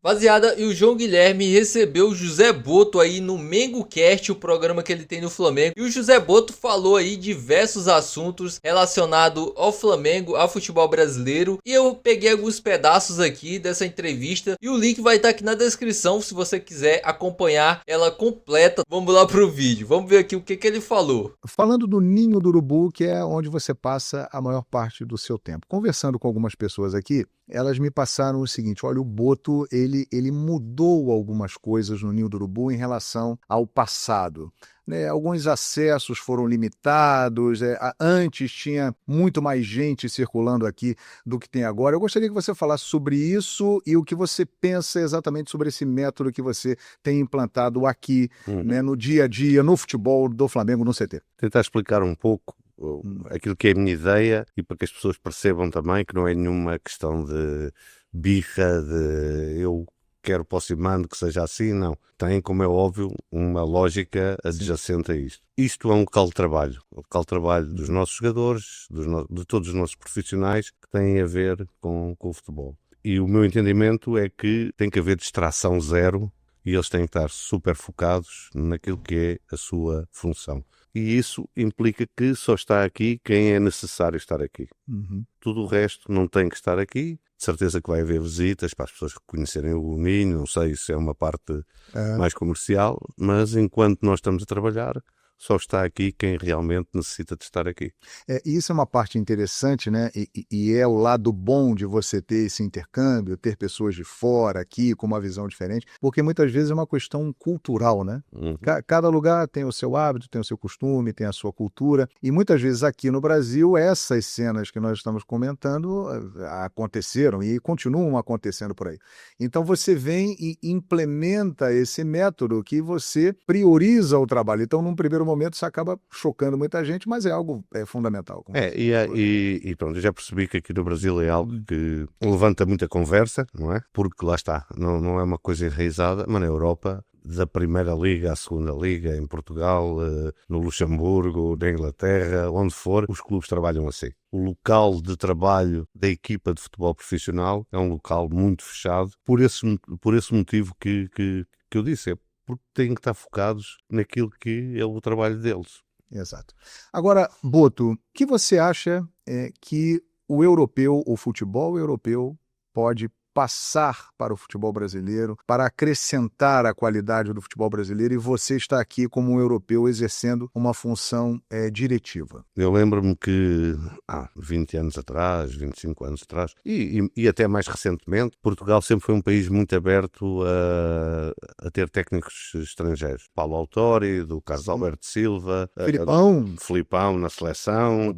Rapaziada, e o João Guilherme recebeu o José Boto aí no MengoCast, o programa que ele tem no Flamengo. E o José Boto falou aí diversos assuntos relacionados ao Flamengo, ao futebol brasileiro. E eu peguei alguns pedaços aqui dessa entrevista e o link vai estar aqui na descrição se você quiser acompanhar ela completa. Vamos lá pro vídeo, vamos ver aqui o que ele falou. Falando do Ninho do Urubu, que é onde você passa a maior parte do seu tempo. Conversando com algumas pessoas aqui, elas me passaram o seguinte: olha, o Boto, ele mudou algumas coisas no Ninho do Urubu em relação ao passado. Né, alguns acessos foram limitados, antes tinha muito mais gente circulando aqui do que tem agora. Eu gostaria que você falasse sobre isso e o que você pensa exatamente sobre esse método que você tem implantado aqui, né, no dia a dia, no futebol do Flamengo, no CT. Tentar explicar um pouco aquilo que é a minha ideia e para que as pessoas percebam também que não é nenhuma questão de birra, de eu quero para o Simano que seja assim, não. Tem, como é óbvio, uma lógica adjacente a isto. Isto é um local de trabalho. Um local de trabalho dos nossos jogadores, de todos os nossos profissionais que têm a ver com o futebol. E o meu entendimento é que tem que haver distração zero e eles têm que estar super focados naquilo que é a sua função. E isso implica que só está aqui quem é necessário estar aqui. Tudo o resto não tem que estar aqui. De certeza que vai haver visitas para as pessoas conhecerem o Ninho, não sei se é uma parte mais comercial, mas enquanto nós estamos a trabalhar, só está aqui quem realmente necessita de estar aqui. Isso é uma parte interessante, né? E é o lado bom de você ter esse intercâmbio, ter pessoas de fora aqui com uma visão diferente, porque muitas vezes é uma questão cultural, né? Cada lugar tem o seu hábito, tem o seu costume, tem a sua cultura, e muitas vezes aqui no Brasil essas cenas que nós estamos comentando aconteceram e continuam acontecendo por aí. Então você vem e implementa esse método que você prioriza o trabalho. Então, num primeiro momento isso acaba chocando muita gente, mas é algo fundamental. E pronto, eu já percebi que aqui no Brasil é algo que levanta muita conversa, não é? Porque lá está, não é uma coisa enraizada, mas na Europa, da primeira liga à segunda liga, em Portugal, no Luxemburgo, na Inglaterra, onde for, os clubes trabalham assim. O local de trabalho da equipa de futebol profissional é um local muito fechado, por esse motivo que eu disse, porque têm que estar focados naquilo que é o trabalho deles. Exato. Agora, Boto, o que você acha que o futebol europeu pode passar para o futebol brasileiro, para acrescentar a qualidade do futebol brasileiro, e você está aqui como um europeu exercendo uma função diretiva? Eu lembro-me que há 20 anos atrás, 25 anos atrás, e até mais recentemente, Portugal sempre foi um país muito aberto a ter técnicos estrangeiros. Paulo Autori, do Carlos Alberto Silva, Filipão na seleção.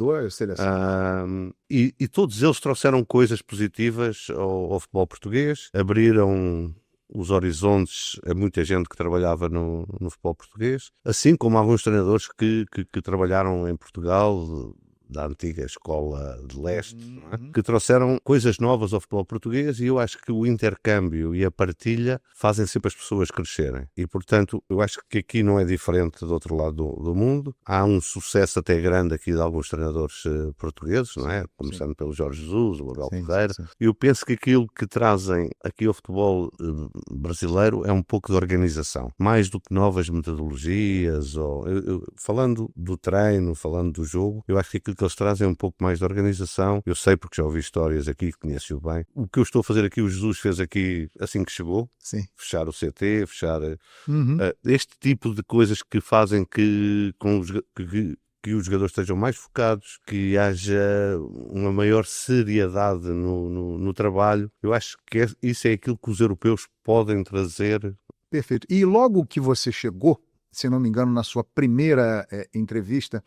E todos eles trouxeram coisas positivas ao futebol português, abriram os horizontes a muita gente que trabalhava no futebol português, assim como alguns treinadores que trabalharam em Portugal, da antiga escola de leste, não é? Que trouxeram coisas novas ao futebol português, e eu acho que o intercâmbio e a partilha fazem sempre as pessoas crescerem. E, portanto, eu acho que aqui não é diferente do outro lado do mundo. Há um sucesso até grande aqui de alguns treinadores portugueses, não é? Começando pelo Jorge Jesus, o Abel Ferreira. Eu penso que aquilo que trazem aqui ao futebol brasileiro é um pouco de organização, mais do que novas metodologias. Falando do treino, falando do jogo, eu acho que aquilo que eles trazem um pouco mais de organização. Eu sei porque já ouvi histórias aqui, conheço-o bem. O que eu estou a fazer aqui, o Jesus fez aqui assim que chegou. Sim. Fechar o CT, fechar este tipo de coisas que fazem que os jogadores estejam mais focados, que haja uma maior seriedade no trabalho. Eu acho que isso é aquilo que os europeus podem trazer. Perfeito. E logo que você chegou, se não me engano, na sua primeira entrevista,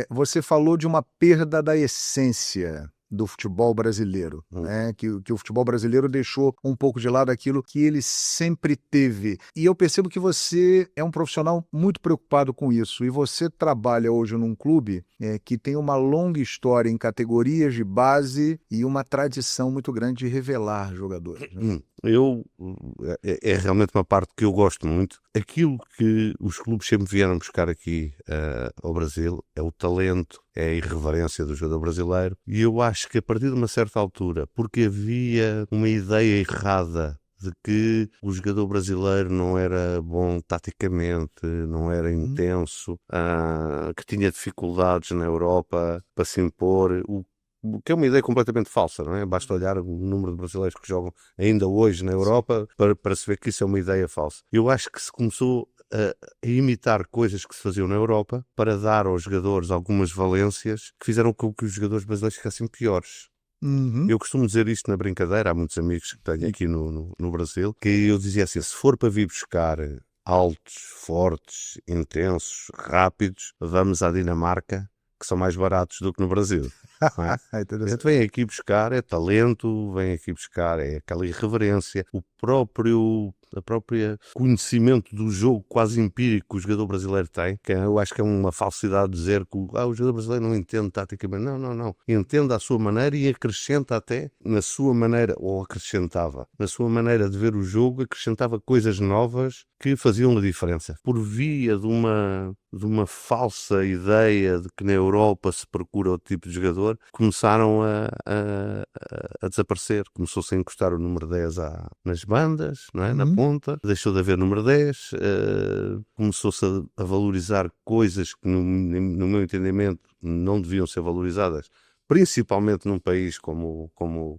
você falou de uma perda da essência do futebol brasileiro, né? Que o futebol brasileiro deixou um pouco de lado aquilo que ele sempre teve. E eu percebo que você é um profissional muito preocupado com isso, e você trabalha hoje num clube que tem uma longa história em categorias de base e uma tradição muito grande de revelar jogadores, né? É realmente uma parte que eu gosto muito. Aquilo que os clubes sempre vieram buscar aqui ao Brasil é o talento, é a irreverência do jogador brasileiro, e eu acho que a partir de uma certa altura, porque havia uma ideia errada de que o jogador brasileiro não era bom taticamente, não era intenso, que tinha dificuldades na Europa para se impor, o que é uma ideia completamente falsa, não é? Basta olhar o número de brasileiros que jogam ainda hoje na Europa para se ver que isso é uma ideia falsa. Eu acho que se começou a imitar coisas que se faziam na Europa para dar aos jogadores algumas valências que fizeram com que os jogadores brasileiros ficassem piores. Eu costumo dizer isto na brincadeira, há muitos amigos que tenho aqui no Brasil, que eu dizia assim, se for para vir buscar altos, fortes, intensos, rápidos, vamos à Dinamarca, que são mais baratos do que no Brasil. Não é? Então vem aqui buscar é talento, vem aqui buscar é aquela irreverência, o próprio conhecimento do jogo quase empírico que o jogador brasileiro tem, que eu acho que é uma falsidade dizer que o jogador brasileiro não entende taticamente. Não. Entende à sua maneira e acrescenta até na sua maneira, ou acrescentava, na sua maneira de ver o jogo, acrescentava coisas novas que faziam a diferença. Por via de uma falsa ideia de que na Europa se procura outro tipo de jogador, começaram a desaparecer. Começou-se a encostar o número 10 nas bandas, não é? Na ponta, deixou de haver número 10, começou-se a valorizar coisas que, no meu entendimento, não deviam ser valorizadas, principalmente num país como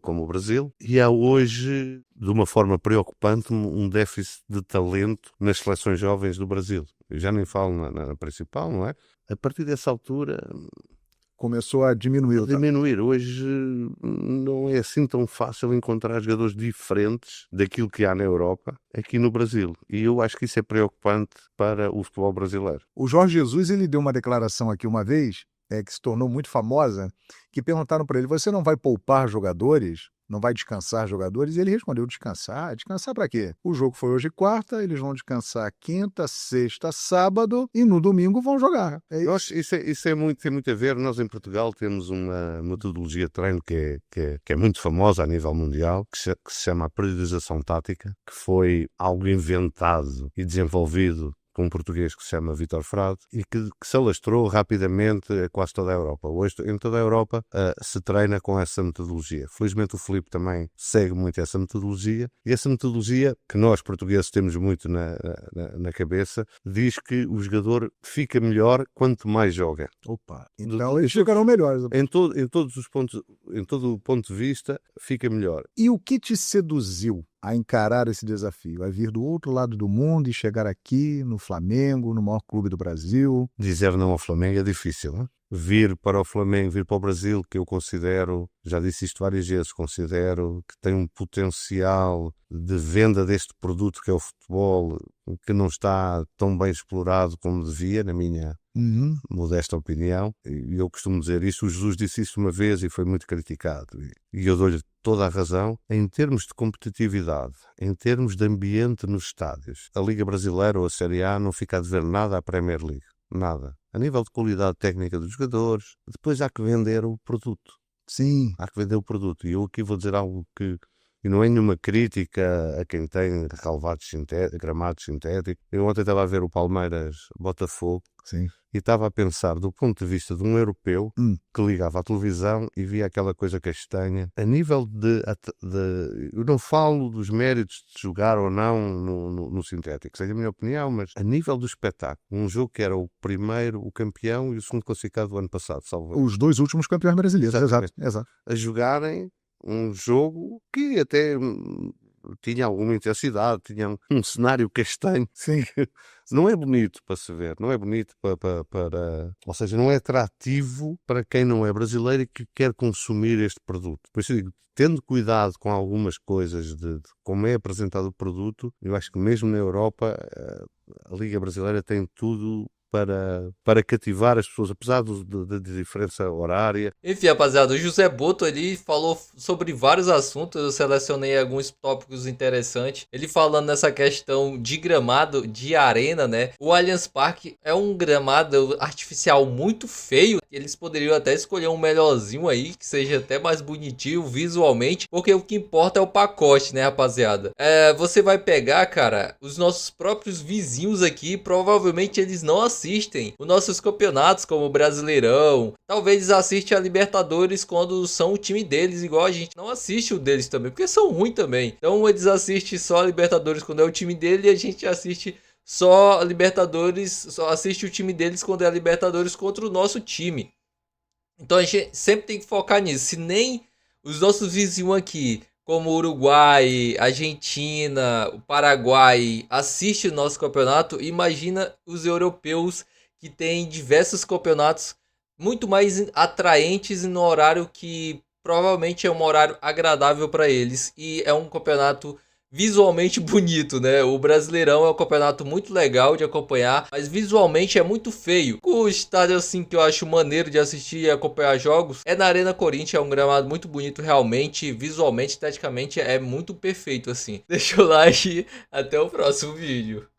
o Brasil, e há hoje, de uma forma preocupante, um déficit de talento nas seleções jovens do Brasil. Eu já nem falo na principal, não é? A partir dessa altura começou a diminuir. Hoje não é assim tão fácil encontrar jogadores diferentes daquilo que há na Europa aqui no Brasil. E eu acho que isso é preocupante para o futebol brasileiro. O Jorge Jesus, ele deu uma declaração aqui uma vez, que se tornou muito famosa, que perguntaram para ele, você não vai poupar jogadores? Não vai descansar jogadores? E ele respondeu, descansar? Descansar para quê? O jogo foi hoje quarta, eles vão descansar quinta, sexta, sábado e no domingo vão jogar. Eu acho que isso tem muito a ver. Nós em Portugal temos uma metodologia de treino que é muito famosa a nível mundial, que se chama a periodização tática, que foi algo inventado e desenvolvido com um português que se chama Vítor Frade e que se alastrou rapidamente a quase toda a Europa. Hoje, em toda a Europa, se treina com essa metodologia. Felizmente o Filipe também segue muito essa metodologia e essa metodologia, que nós portugueses temos muito na cabeça, diz que o jogador fica melhor quanto mais joga. Opa, então eles ficarão melhores. Em todo o ponto de vista, fica melhor. E o que te seduziu a encarar esse desafio, a vir do outro lado do mundo e chegar aqui no Flamengo, no maior clube do Brasil? Dizer não ao Flamengo é difícil, não é? Vir para o Flamengo, vir para o Brasil, que eu considero, já disse isto várias vezes, considero que tem um potencial de venda deste produto que é o futebol, que não está tão bem explorado como devia, na minha modesta opinião. E eu costumo dizer isso, o Jesus disse isso uma vez e foi muito criticado. E eu dou-lhe toda a razão. Em termos de competitividade, em termos de ambiente nos estádios, a Liga Brasileira ou a Série A não fica a dever nada à Premier League. Nada. A nível de qualidade técnica dos jogadores, depois há que vender o produto. Sim. Há que vender o produto. E eu aqui vou dizer algo que e não é nenhuma crítica a quem tem gramados sintéticos. Eu ontem estava a ver o Palmeiras-Botafogo. Sim. E estava a pensar do ponto de vista de um europeu que ligava à televisão e via aquela coisa castanha. A nível eu não falo dos méritos de jogar ou não no sintético, sei a minha opinião, mas a nível do espetáculo, um jogo que era o primeiro, o campeão e o segundo classificado do ano passado, salvo. Os dois últimos campeões brasileiros, exato. A jogarem um jogo que até tinha alguma intensidade, tinha um cenário castanho. Sim. Não é bonito para se ver, não é bonito para... Ou seja, não é atrativo para quem não é brasileiro e que quer consumir este produto. Por isso eu digo, tendo cuidado com algumas coisas de como é apresentado o produto, eu acho que mesmo na Europa a Liga Brasileira tem tudo para cativar as pessoas, apesar da diferença horária. Enfim, rapaziada, o José Boto, ele falou sobre vários assuntos, eu selecionei alguns tópicos interessantes. Ele falando nessa questão de gramado, de arena, né? O Allianz Parque é um gramado artificial muito feio. Eles poderiam até escolher um melhorzinho aí, que seja até mais bonitinho visualmente, porque o que importa é o pacote, né, rapaziada? Você vai pegar, cara, os nossos próprios vizinhos aqui, provavelmente eles não aceitam assistem os nossos campeonatos, como o Brasileirão. Talvez eles assistam a Libertadores quando são o time deles, igual a gente não assiste o deles também, porque são ruins também. Então eles assistem só a Libertadores quando é o time dele, e a gente assiste só a Libertadores, só assiste o time deles quando é a Libertadores contra o nosso time. Então a gente sempre tem que focar nisso. Se nem os nossos vizinhos aqui, como o Uruguai, Argentina, o Paraguai, assistem o nosso campeonato, imagina os europeus que têm diversos campeonatos muito mais atraentes e no horário que provavelmente é um horário agradável para eles. E é um campeonato visualmente bonito, né? O Brasileirão é um campeonato muito legal de acompanhar, mas visualmente é muito feio. O estádio assim que eu acho maneiro de assistir e acompanhar jogos é na Arena Corinthians, é um gramado muito bonito realmente, visualmente, esteticamente é muito perfeito assim. Deixa o like, até o próximo vídeo.